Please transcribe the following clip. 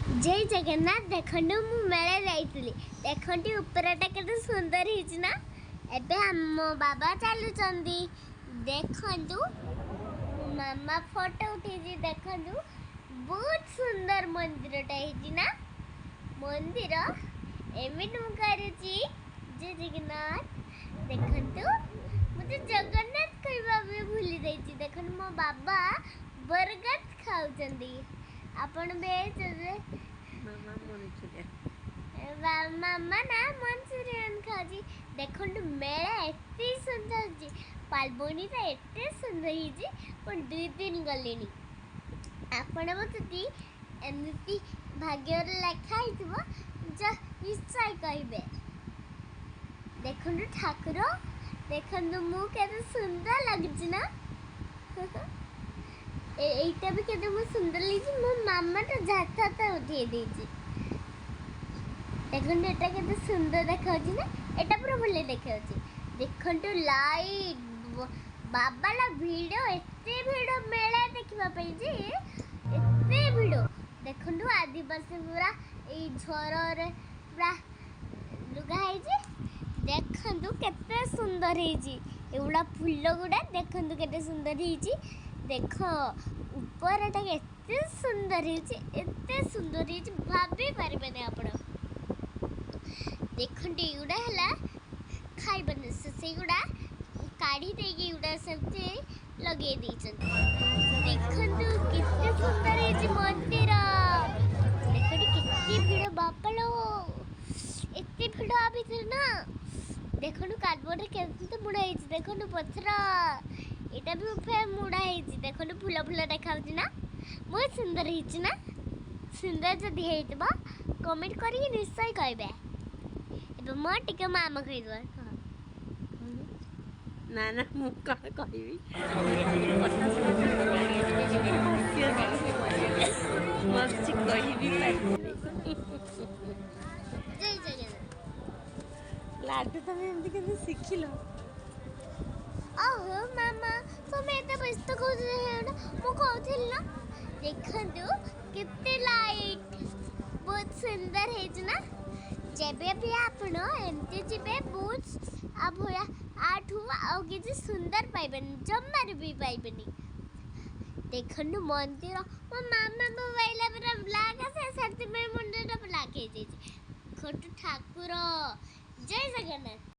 जय जगन्नाथ देखंडु मु मेले जाइतली देखंडी ऊपरटा केते सुंदर हिच ना एबे हम बाबा चालू चंदी देखंडु मामा फोटो उठी जी देखंडु बहुत सुंदर मंदिरटा हिच ना मंदिर एमिट मु करची जय जगन्नाथ देखंडु मुझे जगन्नाथ कहबा भी भूली जाइची देखंडु मो बाबा बरगद खाउचंदी आपण बेच मामा मामा ना मंचूरियन खाजी देखंडु मेला एते सुंदर जी पालबोनी ता एते सुंदर ही जी पण 2 दिन गलेनी आपण मते एमती भाग्य लेखा हितबो ज निश्चय कहबे देखंडु ठाकुर देखंडु मु केते सुंदर लागछि ना এইটা भी केते मु सुंदर लिछि मो मामा तो जाता ता उठे देछि देखंडु एटा केते सुंदर देखाउछि ना एटा पूरा भले देखाउछि देखंडु लाइट बाबाला वीडियो एते वीडियो मेला देखिबा पई जी एते वीडियो देखंडु आदिवासी पूरा ए झरो रे पूरा लुगा है जी देखंडु केते सुंदर है जी एउडा फूल गुडा देखंडु केते सुंदर है जी देखो ऊपर एते सुंदर है भाभी पारबेने आपण देखंडी उडा हला खाइबन से गुडा काढ़ी देगी उडा सब लगे देछन देखंडु कितने सुंदर है मंदिर देखंडी कितनी भीड़ बापलो एते भीड़ आ भीतर ना देखंडु कार्डबोर्ड केते मुडा है देखंडु पथरा एटा भी फे मुडा है देखंडु फूल फूल देखाउछि ना बहुत सुंदर हिच ना सुंदर जदि हेतबा कमेंट करी निश्चय कहबे एबे म टिके मामा कहिदो ना ना मु का कहबी मस्त कहबी जय जय लाडू तमे एमती केते सिखिलो ओहो मामा तुम एते व्यस्त कहते ना मु कहथिल ना देखंदु कितने लाइट बहुत सुंदर है ना जेबे भी आपण एमते जिबे बहुत अब होया आठु आ कि सुंदर पाइबन जम्मार भी पाइबनी देखंदु मंदिर मो मामा मोबाइल पर ब्लॉग से सत्य में मंदिर ब्लॉग है जे खोटू ठाकुर जय जगन्नाथ।